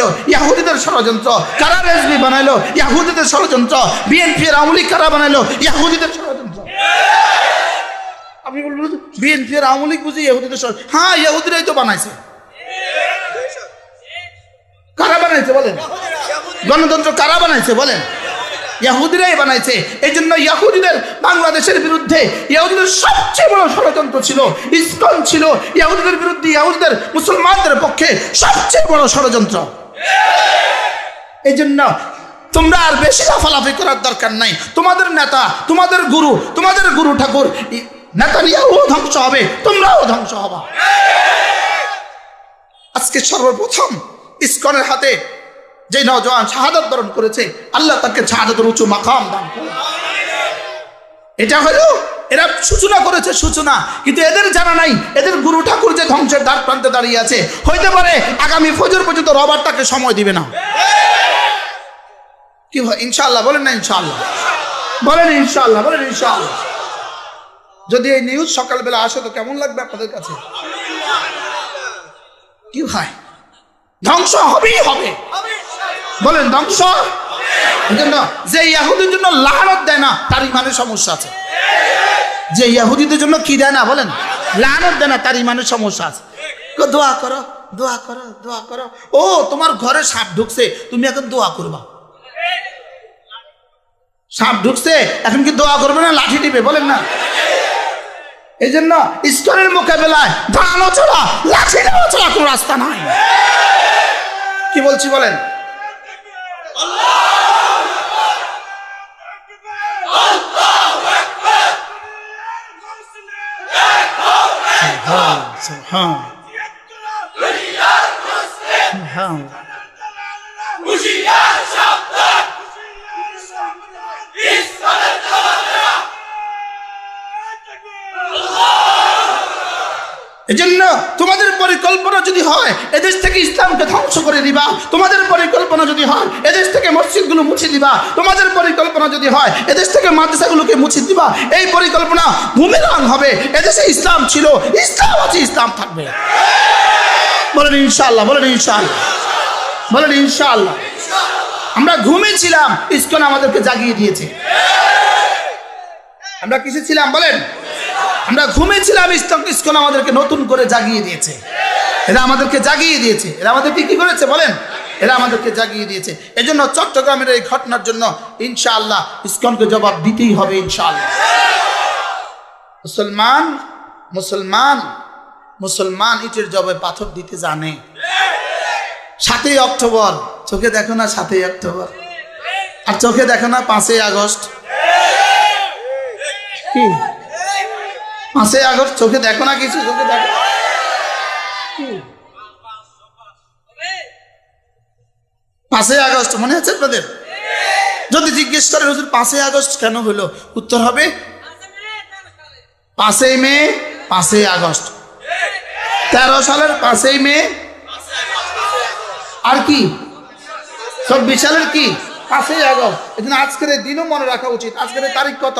বানাইলো? ইহুদিদের ষড়যন্ত্র। কারা রেজভি বানাইলো? ইহুদিদের ষড়যন্ত্র। বিএনপি এর আওয়ামী লীগ কারা বানাইলো? ইহুদিদের ষড়যন্ত্র। আপনি বলবেন বিএনপি এর আওয়ামী লীগ বুঝি ইহুদিদের ষড়যন্ত্র? হ্যাঁ, ইহুদিরাই তো বানাইছে। কারা বানাইছে বলেন? গণতন্ত্র কারা বানাইছে বলেন? ইহুদিরাই বানাইছে। এই জন্য ইহুদিদের বাংলাদেশের বিরুদ্ধে ইহুদিদের সবচেয়ে বড় ষড়যন্ত্র ছিল ইসকন ছিল। ইহুদিদের বিরুদ্ধে ইহুদিদের মুসলমানদের পক্ষে সবচেয়ে বড় ষড়যন্ত্র। এই জন্য তোমরা আর বেশি লাফালাফি করার দরকার নাই। তোমাদের নেতা, তোমাদের গুরু ঠাকুর নেতানিয়াহু ধ্বংস হবে, তোমরাও ধ্বংস হবা। আজকে সর্বপ্রথম ইসকনের হাতে যে নওজোয়ান শাহাদাত বরণ করেছে, আল্লাহ তাকে শাহাদাতের উঁচু মাকাম দান করুন। এটা হলো এরা সূচনা করেছে, সূচনা, কিন্তু এদের জানা নাই এদের গুরু ঠাকুর যে ধ্বংসের দ্বার প্রান্তে দাঁড়িয়ে আছে। হইতে পারে আগামী ফজর পর্যন্ত রবার তাকে সময় দিবে না। কি হয়? ইনশাআল্লাহ বলেন না? ইনশাআল্লাহ বলেন, ইনশাআল্লাহ বলেন, ইনশাআল্লাহ। যদি এই নিউজ সকালবেলা আসে তো কেমন লাগবে আপনাদের কাছে? কি হয়? ধ্বংস হবেই হবে। বলেন ধ্বংস। যে ইহুদির জন্য লানত দেয় না তার ইমানের সমস্যা আছে। যে ইহুদিদের জন্য কি দেয় না বলেন, লানত দেয় না, তার ইমানের সমস্যা আছে। দোয়া করো, দোয়া করো, দোয়া করো। ও তোমার ঘরে সাপ ঢুকছে, তুমি এখন দোয়া করবা। সাপ ঢুকছে, এখন কি দোয়া করবে না লাঠি দিবে? বলেন না। এই জন্য ইসকনের মোকাবেলায় ধানো ছড়া লাঠি নেওয়া ছড়া কোনো রাস্তা নাই। কি বলছি বলেন? এজন্য তোমাদের পরিকল্পনা যদি হয় এদেশ থেকে ইসলামকে ধ্বংস করে দিবা, তোমাদের পরিকল্পনা যদি হয় এদেশ থেকে মসজিদগুলো মুছে দিবা, তোমাদের পরিকল্পনা যদি হয় এদেশ থেকে মাদ্রাসাগুলোকে মুছে দিবা, এই পরিকল্পনা বুমেরাং হবে। এদেশে ইসলাম ছিল, ইসলাম আছে, ইসলাম থাকবে। বলেন ইনশাআল্লাহ, বলেন ইনশাআল্লাহ, বলেন ইনশাআল্লাহ। আমরা ঘুমিয়েছিলাম, ইসকন আমাদেরকে জাগিয়ে দিয়েছে। আমরা কিসে ছিলাম বলেন? আমরা ঘুমিয়েছিলাম, ইসকন আমাদেরকে নতুন করে জাগিয়ে দিয়েছে। এরা আমাদেরকে জাগিয়ে দিয়েছে। এরা আমাদেরকে কি করেছে বলেন? এরা আমাদেরকে জাগিয়ে দিয়েছে। এজন্য চট্টগ্রামের এই ঘটনার জন্য ইনশাআল্লাহ ইসকনকে জবাব দিতেই হবে ইনশাআল্লাহ। মুসলমান মুসলমান মুসলমান ইটের জবাবে পাথর দিতে জানে। 7ই অক্টোবর চোখে দেখো না, 7ই অক্টোবর, আর চোখে দেখো না 5ই আগস্ট। কি 5ই আগস্ট চোখে দেখো না কিছু? চোখে দেখো। পাঁচই আগস্ট মনে আছে আপনাদের? যদি জিজ্ঞেস করে হুজুর 5ই আগস্ট কেন হলো, উত্তর হবে 5ই মে, 5ই আগস্ট। 13 সালের 5ই মে, আর কি 24 সালের কি 5ই আগস্ট। এজন্য আজকের এই দিনও মনে রাখা উচিত। আজকের তারিখ কত?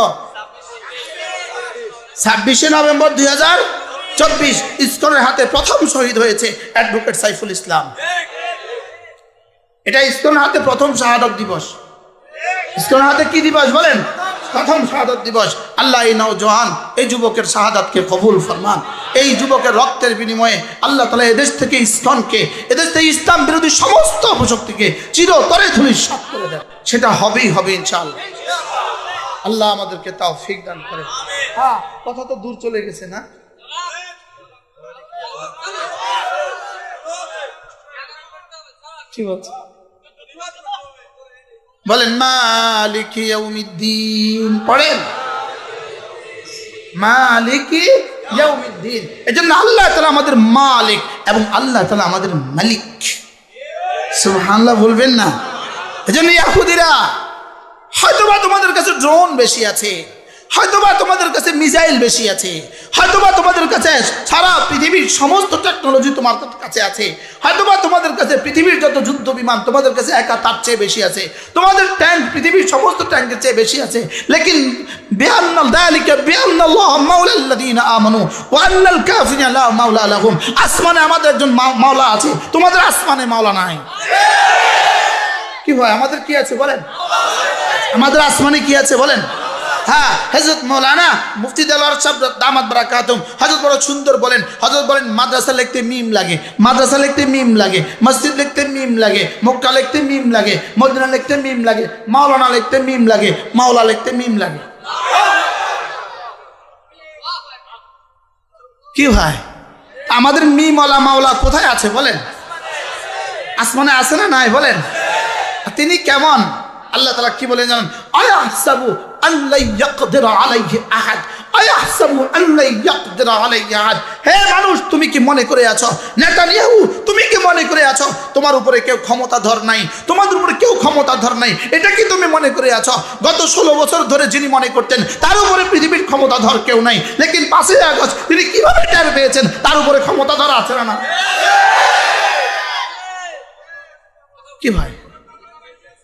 26শে নভেম্বর 2024। ইসকনের হাতে প্রথম শহীদ হয়েছে অ্যাডভোকেট সাইফুল ইসলাম। এটা ইসকনের হাতে প্রথম শাহাদাত দিবস। ইসকনের হাতে কি দিবস বলেন? প্রথম শাহাদাত দিবস। আল্লাহ এই নওজোয়ান, এই যুবকের শাহাদাতকে কবুল ফরমান। এই যুবকের রক্তের বিনিময়ে আল্লাহ তাআলা এদেশ থেকে ইসকনকে, এদেশ থেকে ইসলাম বিরোধী সমস্ত অপশক্তিকে চিরতরে ধূলিসাৎ করে দেন। সেটা হবেই হবে ইনশাআল্লাহ। আল্লাহ আমাদেরকে তৌফিক দান করে। হ্যাঁ, কথা তো দূর চলে গেছে না? কি বলছে বলেন? মালিকি ইয়াউমিদ্দিন পড়েন, মালিকি ইয়াউমিদ্দিন। এজন্য আল্লাহ তাআলা আমাদের মালিক এবং আল্লাহ তাআলা আমাদের মালিক। সুবহানাল্লাহ বলবেন না? এজন্য ইহুদিরা হয়তোবা তোমাদের কাছে ড্রোন বেশি আছে, হয়তোবা তোমাদের কাছে মিসাইল বেশি আছে, হয়তোবা তোমাদের কাছে সারা পৃথিবীর সমস্ত টেকনোলজি তোমার কাছে আছে, হয়তোবা তোমাদের কাছে পৃথিবীর যত যুদ্ধ বিমান তোমাদের কাছে একা তার চেয়ে বেশি আছে, তোমাদের ট্যাঙ্ক পৃথিবীর সমস্ত ট্যাঙ্কের চেয়ে বেশি আছে। লেকিন আসমানে আমাদের একজন মাওলা আছে, তোমাদের আসমানে মাওলা নাই। কি হয়? আমাদের কি আছে বলেন? আমাদের আসমানে কি আছে বলেন? হ্যাঁ, হযরত মাওলানা মুফতি দেলোয়ার সাহেব দামাত বারাকাতুম হযরত বড় সুন্দর বলেন, হযরত বলেন মাদ্রাসা লিখতে মিম লাগে, মাদ্রাসা লিখতে মিম লাগে, মসজিদ লিখতে মিম লাগে, মক্কা লিখতে মিম লাগে, মদিনা লিখতে মিম লাগে, মাওলানা লিখতে মিম লাগে, মাওলা লিখতে মিম লাগে। কি হয়? আমাদের মিমওয়ালা মাওলা কোথায় আছে বলেন? আসমানে আছে না নাই বলেন? তিনি কেমন? আল্লাহ তাআলা কি বলেন জানেন? আয়াহসাবু আল্লা ইয়াকদির আলাইহি আহাদ, আয়াহসাবু আল্লা ইয়াকদির আলাইহি আহাদ। হে মানুষ, তুমি কি মনে করে আছো, নেতানিয়াহু তুমি কি মনে করে আছো তোমার উপরে কেউ ক্ষমতাধর নাই, তোমাদের উপরে কেউ ক্ষমতাধর নাই? এটা কি তুমি মনে করে আছো গত 16 বছর ধরে যিনি মনে করতেন তার উপরে পৃথিবীর ক্ষমতাধর কেউ নাই, লেকিন 5 আগস্ট তিনি কিভাবে টের পেয়েছেন তার উপরে ক্ষমতাধর আছে না? কি ভাই?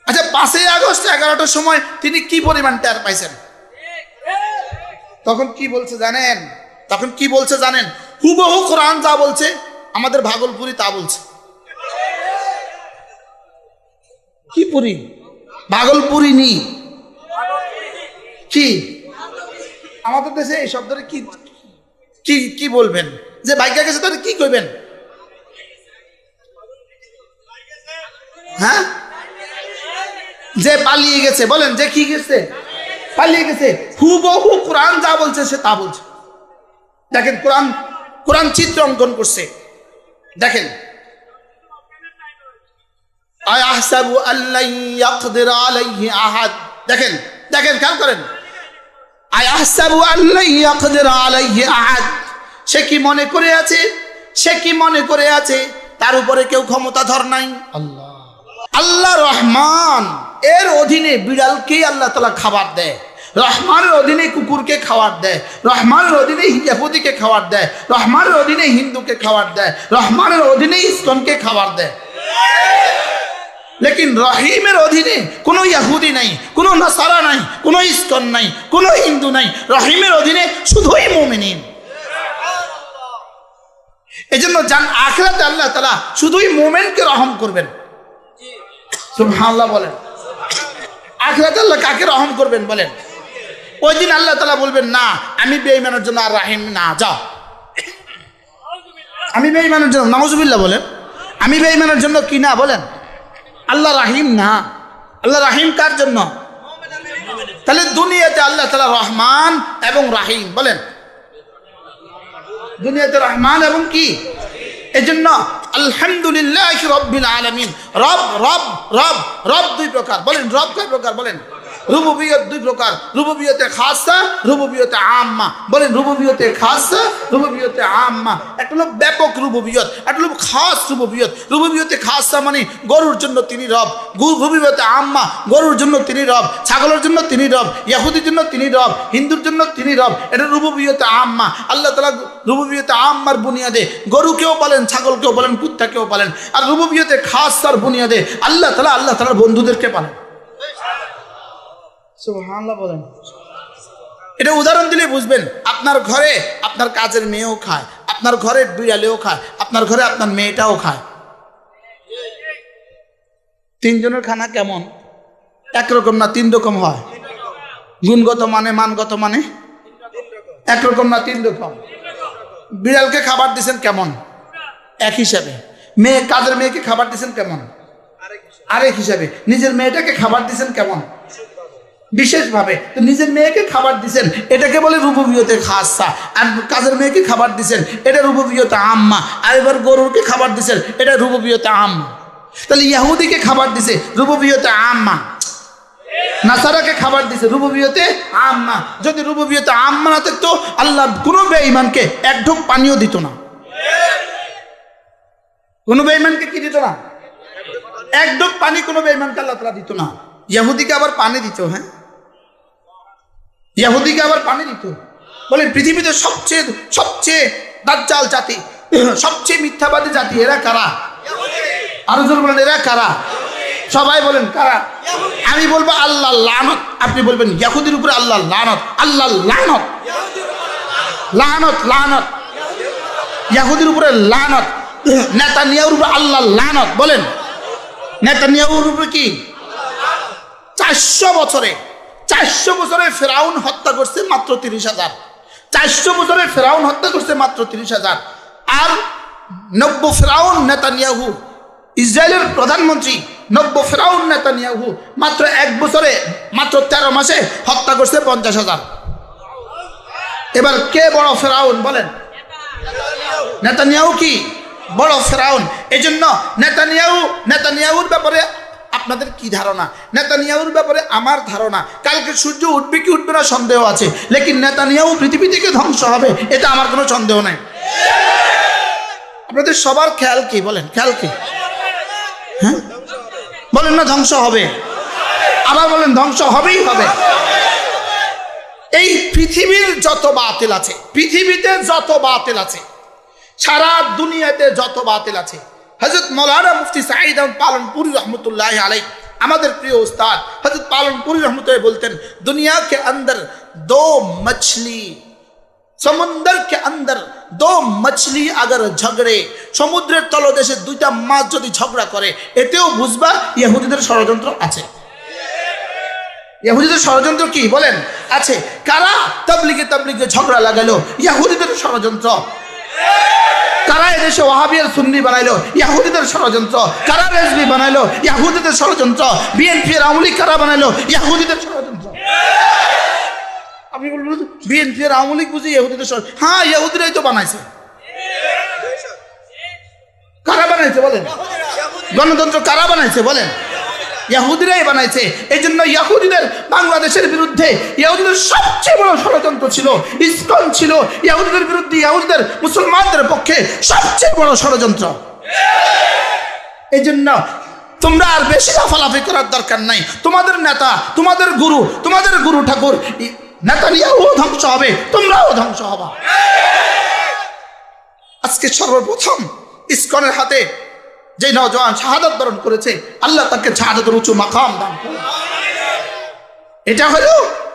আচ্ছা, 5 আগস্ট 11টার সময় তিনি কি পরিমাণ টের পাইছেন? তখন কি বলছে জানেন? তখন কি বলছে জানেন? হুবহু কোরআন যা বলছে আমাদের ভাগলপুরি তা বলছে। কি পুরি? ভাগলপুরি নি কি? আমাদের দেশে এই শব্দটা কি কি কি বলবেন? যে ভাগ্যা গেছে তাহলে কি কইবেন? হ্যাঁ, যে পালিয়ে গেছে বলেন, যে কি গেছে? পালিয়ে গেছে। হুবহু কোরআন যা বলছে সে তা বলছে। দেখেন কোরআন, কোরআন চিত্র অঙ্কন করছে। দেখেন, আয়াহসাবু আল্লা ইয়াকদির আলাইহি আহাদ। দেখেন দেখেন, খেয়াল করেন, আয়াহসাবু আল্লা ইয়াকদির আলাইহি আহাদ। সে কি মনে করে আছে, সে কি মনে করে আছে তার উপরে কেউ ক্ষমতাধর নাই? আল্লাহ, আল্লাহ রহমান, এর অধীনে বিড়ালকে আল্লাহ তাআলা খাবার দেয়, রহমানের অধীনে কুকুরকে খাবার দেয়, রহমানের অধীনে ইহুদিকে খাবার দেয়, রহমানের অধীনে হিন্দুকে খাবার দেয়, রহমানের অধীনে ইসকনকে খাবার দেয়। লেকিন রহিমের অধীনে কোনো ইহুদি নাই, কোনো নাসারা নাই, কোনো ইসকন নাই, কোনো হিন্দু নাই। রহিমের অধীনে শুধুই মুমিনিন। এজন্য জান আখিরাতে আল্লাহ তাআলা শুধুই মুমিনকে রহম করবেন। সুবহানাল্লাহ বলেন। আখিরাতে আল্লাহ কাকে রহম করবেন বলেন? ওই দিন আল্লাহ তাআলা বলবেন, না আমি বেঈমানের জন্য আর রাহিম না, যাও। আমি বেঈমানের জন্য, নাউজুবিল্লাহ বলেন, আমি বেঈমানের জন্য কি না বলেন? আল্লাহ রাহিম না। আল্লাহ রাহিম কার জন্য? তাহলে দুনিয়াতে আল্লাহ তাআলা রহমান এবং রাহিম বলেন, দুনিয়াতে রহমান এবং কি? এজন্য আলহামদুলিল্লাহ রাব্বিল আলামিন। রব রব রব রব দুই প্রকার বলেন। রব কয় প্রকার বলেন? রুবুবিয়ত দুই প্রকার, রুবুবিয়তে খাসা, রুবুবিয়তে আম্মা। বলেন রুবুবিয়তে খাসা, রুবুবিয়তে আম্মা। একটা হলো ব্যাপক রুবুবিয়ত, একটা হলো খাস রুবুবিয়ত। রুবুবিয়তে খাসা মানে গরুর জন্য তিনি রব, রুবুবিয়তে আম্মা গরুর জন্য তিনি রব, ছাগলের জন্য তিনি রব, ইহুদির জন্য তিনি রব, হিন্দুর জন্য তিনি রব। এটা রুবুবিয়তে আম্মা। আল্লাহ তাআলা রুবুবিয়তে আম্মার বুনিয়াদে গরুকেও বলেন, ছাগলকেও বলেন, কুত্তাকেও বলেন। আর রুবুবিয়তে খাসার বুনিয়াদে আল্লাহ তাআলার বন্ধুদেরকে বলেন। সুবহানাল্লাহ বলেন। এটা উদাহরণ দিলে বুঝবেন। আপনার ঘরে আপনার কাজের মেয়েও খায়, আপনার ঘরের বিড়ালেও খায়, আপনার ঘরে আপনার মেয়েটাও খায়। তিনজনের খানা কেমন? একরকম না, তিন রকম হয়। গুণগত মানে, মানগত মানে একরকম না, তিন রকম। বিড়ালকে খাবার দিচ্ছেন কেমন? এক হিসাবে। মেয়ে, কাজের মেয়েকে খাবার দিচ্ছেন কেমন? আরেক হিসাবে। নিজের মেয়েটাকে খাবার দিচ্ছেন কেমন? বিশেষভাবে। তো নিজের মেয়েকে খাবার দিচ্ছেন, এটাকে বলে রুবুবিয়তে খাসা। আর কাজের মেয়েকে খাবার দিচ্ছেন, এটা রুবুবিয়তে আম্মা। আর এবার গরুকে খাবার দিচ্ছেন, এটা রুবুবিয়তে আম্মা। তাহলে ইহুদিকে খাবার দিছে রুবুবিয়তে আম্মা, নাসারাকে খাবার দিছে রুবুবিয়তে আম্মা। যদি রুবুবিয়তে আম্মা না থাকতো আল্লাহ কোনো বেঈমানকে এক ঢোক পানিও দিত না। কোনো বেঈমানকে কি দিত না? এক ঢোক পানি কোনো বেঈমানকে আল্লাহ তাআলা দিত না। ইহুদিকে আবার পানি দিত। হ্যাঁ, ইহুদিকে আবার পানি দিত। বলেন পৃথিবীতে সবচেয়ে সবচেয়ে দাজ্জাল জাতি, সবচেয়ে মিথ্যাবাদী জাতি এরা কারা? আরো জোরে বলেন, এরা কারা? সবাই বলেন কারা? আমি বলবো আল্লাহ লানত, আপনি বলবেন ইহুদির উপরে আল্লাহ লানত। আল্লাহ লানত, লানত, লানত। ইহুদির উপরে লানত, নেতানিয়াহুর উপরে আল্লাহ লানত। বলেন নেতানিয়াহুর উপরে কি? 400 বছরে ফেরাউন হত্যা করছে মাত্র 30,000। 400 বছরে ফেরাউন হত্যা করছে মাত্র 30,000। আর নব্য ফেরাউন নেতানিয়াহু, ইসরায়েলের প্রধানমন্ত্রী নব্য ফেরাউন নেতানিয়াহু মাত্র 1 বছরে, মাত্র 13 মাসে হত্যা করছে 50,000। এবার কে বড় ফেরাউন বলেন? নেতানিয়াহু কি বড় ফেরাউন? এজন্য নেতানিয়াহুর ব্যাপারে আপনাদের কি ধারণা? নেতানিয়াহুর ব্যাপারে আমার ধারণা, কালকে সূর্য উঠবে কি উঠবে না সন্দেহ আছে, লেকিন নেতানিয়াহু পৃথিবী থেকে ধ্বংস হবে, এটা আমার কোনো সন্দেহ নাই। আপনাদের সবার খেয়াল কি বলেন? খেয়াল কি? হ্যাঁ বলেন না ধ্বংস হবে, আবার বলেন ধ্বংস হবেই হবে। এই পৃথিবীর যত বাতিল আছে, পৃথিবীতে যত বাতিল আছে, সারা দুনিয়াতে যত বাতিল আছে, হযরত মৌলানা মুফতি সাঈদ আহমদ পালনপুরি রহমতুল্লাহ আলাইহি, আমাদের প্রিয় উস্তাদ হযরত পালনপুরি রহমতুল্লাহ বলতেন, দুনিয়া के अंदर 2 मछली, সমুদ্র के अंदर 2 मछली अगर ঝগড়ে, সমুদ্রের তলদেশে 2টা মাছ যদি ঝগড়া করে, এতেও বুঝবা ইহুদিদের ষড়যন্ত্র আছে। ইহুদিদের ষড়যন্ত্র কি বলেন? আছে। কারা তাবলীগে ঝগড়া লাগালো? ইহুদিদের ষড়যন্ত্র। কারা এদেশে ওয়াহাবি আর সুন্নি বানাইলো? ইহুদিদের ষড়যন্ত্র। কারা রেজভি বানাইলো? ইহুদিদের ষড়যন্ত্র। বিএনপি এর আওয়ামী লীগ কারা বানাইলো? ইহুদিদের ষড়যন্ত্র। আপনি বলবেন বিএনপি এর আওয়ামী লীগ বুঝি ইহুদিদের ষড়যন্ত্র? হ্যাঁ, ইহুদিরাই তো বানাইছে। কারা বানাইছে বলেন? গণতন্ত্র কারা বানাইছে বলেন? ইহুদিরাই বানাইছে। এই জন্য ইহুদিদের বাংলাদেশের বিরুদ্ধে ইহুদিদের সবচেয়ে বড় ষড়যন্ত্র ছিল ইসকন, ছিল ইহুদিদের বিরুদ্ধে, ইহুদিদের মুসলমানদের পক্ষে সবচেয়ে বড় ষড়যন্ত্র। এই জন্য তোমরা আর বেশি লাফালাফি করার দরকার নাই। তোমাদের নেতা, তোমাদের গুরু ঠাকুর নেতানিয়াহু ধ্বংস হবে, তোমরাও ধ্বংস হবা। আজকে সর্বপ্রথম ইসকনের হাতে যে নওজোয়ান শাহাদাত বরণ করেছে, আল্লাহ তাকে শাহাদাতের উঁচু মাকাম দান করুন। এটা হলো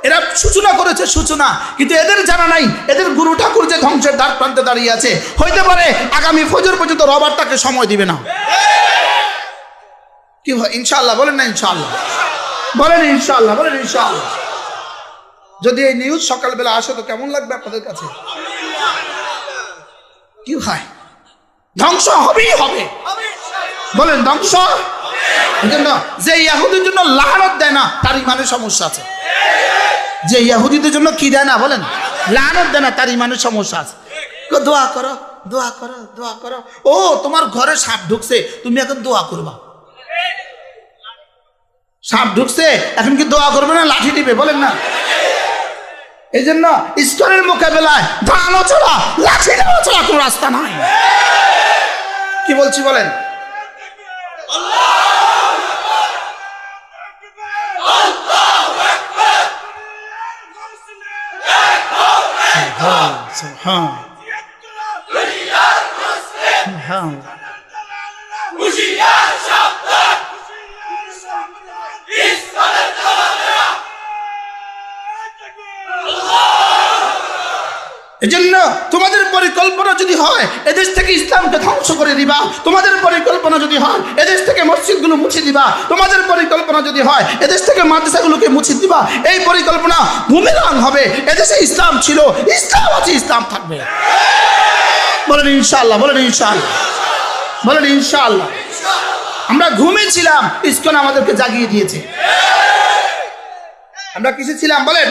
এরা সূচনা করেছে, সূচনা, কিন্তু এদের জানা নাই এদের গুরু ঠাকুর যে ধ্বংসের দ্বার প্রান্তে দাঁড়িয়ে আছে। হইতে পারে আগামী ফজর পর্যন্ত রবার তাকে সময় দিবে না। কি হয়? ইনশাআল্লাহ বলেন না? ইনশাআল্লাহ বলেন, ইনশাআল্লাহ বলেন, ইনশাআল্লাহ। যদি এই নিউজ সকালবেলা আসে তো কেমন লাগবে আপনাদের কাছে? কি হয়? ধ্বংস হবেই হবে, বলেন ধ্বংস। এজন্য যে ইহুদির জন্য লানত দেয় না তার ইমানের সমস্যা আছে। যে ইহুদিদের জন্য কি দেয় না বলেন? লানত দেয় না, তার ইমানের সমস্যা আছে। দোয়া করো, দোয়া করো, দোয়া করো। ও তোমার ঘরে সাপ ঢুকছে, তুমি এখন দোয়া করবা। সাপ ঢুকছে, এখন কি দোয়া করবে না লাঠি দিবে? বলেন না। এই জন্য ইসকনের মোকাবেলায় ধানও ছাড়া, লাঠি দেওয়া ছাড়া কোনো রাস্তা নাই। কি বলছি বলেন? এজন্য তোমাদের পরিকল্পনা যদি হয় এদেশ থেকে ইসলামকে ধ্বংস করে দিবা, তোমাদের পরিকল্পনা যদি হয় এদেশ থেকে মসজিদগুলো মুছে দিবা, তোমাদের পরিকল্পনা যদি হয় এদেশ থেকে মাদ্রাসাগুলোকে মুছে দিবা, এই পরিকল্পনা বুমেরাং হবে। এদেশে ইসলাম ছিল, ইসলাম আছে, ইসলাম থাকবে। বলেন ইনশাআল্লাহ, বলেন ইনশাআল্লাহ, বলেন ইনশাআল্লাহ। আমরা ঘুমিয়েছিলাম, ইসকন আমাদেরকে জাগিয়ে দিয়েছে। আমরা কিসে ছিলাম বলেন?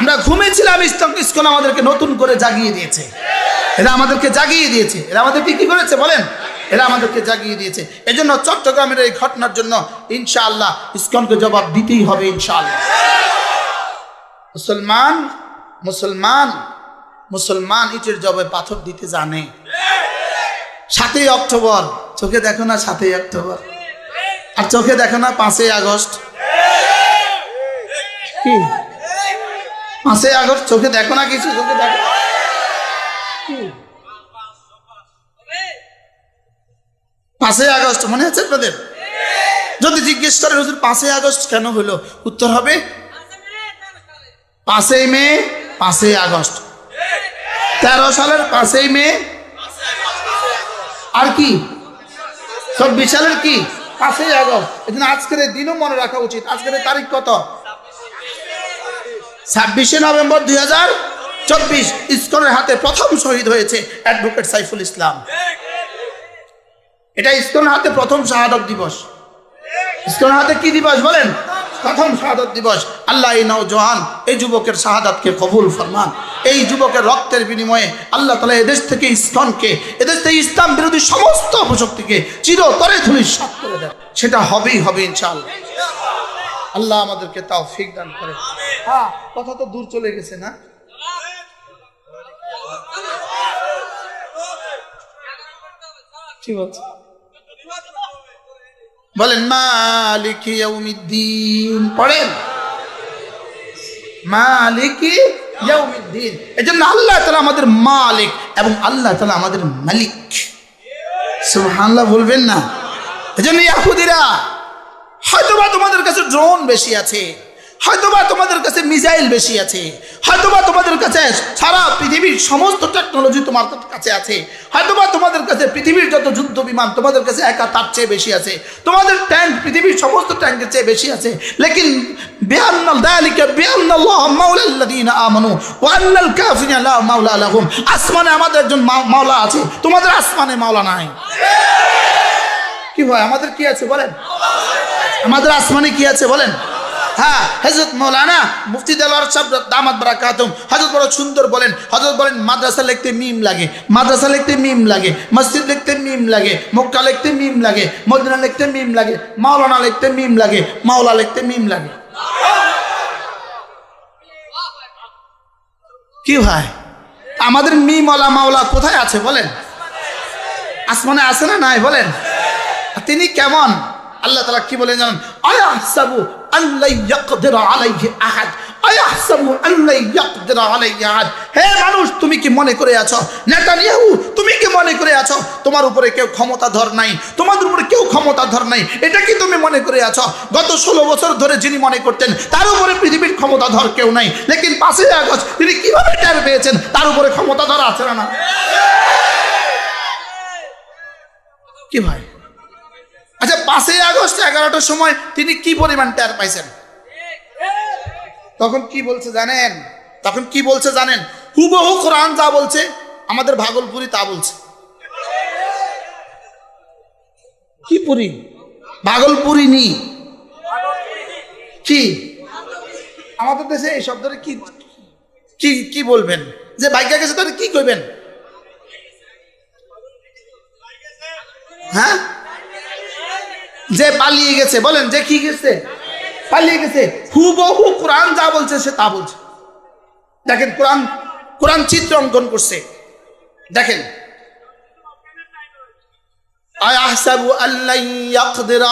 আমরা ঘুমিয়েছিলাম, ইসকন আমাদেরকে নতুন করে জাগিয়ে দিয়েছে। এরা আমাদেরকে জাগিয়ে দিয়েছে। এরা আমাদেরকে কি করেছে বলেন? এরা আমাদেরকে জাগিয়ে দিয়েছে। এজন্য চট্টগ্রামের এই ঘটনার জন্য ইনশাআল্লাহ ইসকনকে জবাব দিতেই হবে ইনশাআল্লাহ। মুসলমান ইটের জবাবে পাথর দিতে জানে। 7ই অক্টোবর চোখে দেখো না, 7ই অক্টোবর, আর চোখে দেখো না 5ই আগস্ট। কি 5ই আগস্ট চোখে দেখো না? কিছু চোখে দেখো। 5ই আগস্ট মনে আছে আপনাদের? যদি জিজ্ঞেস করে হুজুর 5ই আগস্ট কেন হলো, উত্তর হবে 5ই মে, 5ই আগস্ট। 13 সালের 5ই মে, আর কি 24 সালের কি 5ই আগস্ট। এজন্য আজকের এই দিনও মনে রাখা উচিত। আজকের তারিখ কত? 26শে নভেম্বর 2024। ইসকনের হাতে প্রথম শহীদ হয়েছে অ্যাডভোকেট সাইফুল ইসলাম। এটা ইসকনের হাতে প্রথম শাহাদত দিবস। ইসকনের হাতে কি দিবস বলেন? প্রথম শাহাদত দিবস। আল্লাহ এই নওজোয়ান, এই যুবকের শাহাদাতকে কবুল ফরমান। এই যুবকের রক্তের বিনিময়ে আল্লাহ তাআলা এদেশ থেকে ইসকনকে, এদেশ থেকে ইসলাম বিরোধী সমস্ত অপশক্তিকে চিরতরে ধূলিসাৎ করে দেন। সেটা হবেই হবে ইনশাআল্লাহ। আল্লাহ আমাদেরকে তৌফিক দান করে। হ্যাঁ, কথা তো দূর চলে গেছে না? কি বলছে বলেন? মালিকি ইয়াউমিদ্দিন পড়েন, মালিকি ইয়াউমিদ্দিন। এজন্য আল্লাহ তাআলা আমাদের মালিক এবং আল্লাহ তাআলা আমাদের মালিক। সুবহানাল্লাহ বলবেন না? এজন্য ইহুদিরা, হয়তোবা তোমাদের কাছে ড্রোন বেশি আছে, হয়তোবা তোমাদের কাছে মিসাইল বেশি আছে, হয়তোবা তোমাদের কাছে সারা পৃথিবীর সমস্ত টেকনোলজি তোমার কাছে আছে, হয়তোবা তোমাদের কাছে পৃথিবীর যত যুদ্ধ বিমান তোমাদের কাছে একা তার চেয়ে বেশি আছে, তোমাদের ট্যাঙ্ক পৃথিবীর সমস্ত ট্যাঙ্কের চেয়ে বেশি আছে। লেকিন আসমানে আমাদের একজন মাওলা আছে, তোমাদের আসমানে মাওলা নাই। কি ভাই, আমাদের কি আছে বলেন? আমাদের আসমানে কি আছে বলেন? হ্যাঁ, হযরত মাওলানা মুফতি দেলোয়ার সাহেব দামাত বারাকাতুম হযরত বড় সুন্দর বলেন, হযরত বলেন মাদ্রাসা লিখতে মিম লাগে, মাদ্রাসা লিখতে মিম লাগে, মসজিদ লিখতে মিম লাগে, মক্কা লিখতে মিম লাগে, মদিনা লিখতে মিম লাগে, মাওলানা লিখতে মিম লাগে, মাওলা লিখতে মিম লাগে। কি ভাই, আমাদের মিমওয়ালা মাওলা কোথায় আছে বলেন? আসমানে আছে না নাই বলেন? তিনি কেমন? আল্লাহ তাআলা কি বলেন জানেন? আয়াহসাবু আল্লা ইয়াকদির আলাইহি আহাদ, আয়াহসাবু আল্লা ইয়াকদির আলাইহি আহাদ। হে মানুষ, তুমি কি মনে করে আছো, নেতানিয়াহু তুমি কি মনে করে আছো তোমার উপরে কেউ ক্ষমতাধর নাই, তোমাদের উপরে কেউ ক্ষমতাধর নাই? এটা কি তুমি মনে করে আছো গত 16 বছর ধরে যিনি মনে করতেন তার উপরে পৃথিবীর ক্ষমতাধর কেউ নাই, লেকিন 5ই আগস্ট তিনি কিভাবে টের পেয়েছেন তার উপরে ক্ষমতাধর আছে না? কি ভাই, আচ্ছা 5ই আগস্ট 11টার সময় তিনি কি পরিমাণ টের পাইছেন? তখন কি বলছে জানেন? তখন কি বলছে জানেন? হুবহু কোরআন যা বলছে আমাদের ভাগলপুরি তা বলছে। কি পুরি? ভাগলপুরি নি কি? আমাদের দেশে এই শব্দটা কি কি কি বলবেন? যে ভাগ্যা গেছে তাহলে কি কইবেন? হ্যাঁ, যে পালিয়ে গেছে বলেন, যে কি গেছে? পালিয়ে গেছে। হুবহু কোরআন যা বলছে সে তা বলছে। দেখেন কোরআন চিত্র অঙ্কন করছে, দেখেন। আয়াহসাবু আল্লা ইয়াকদির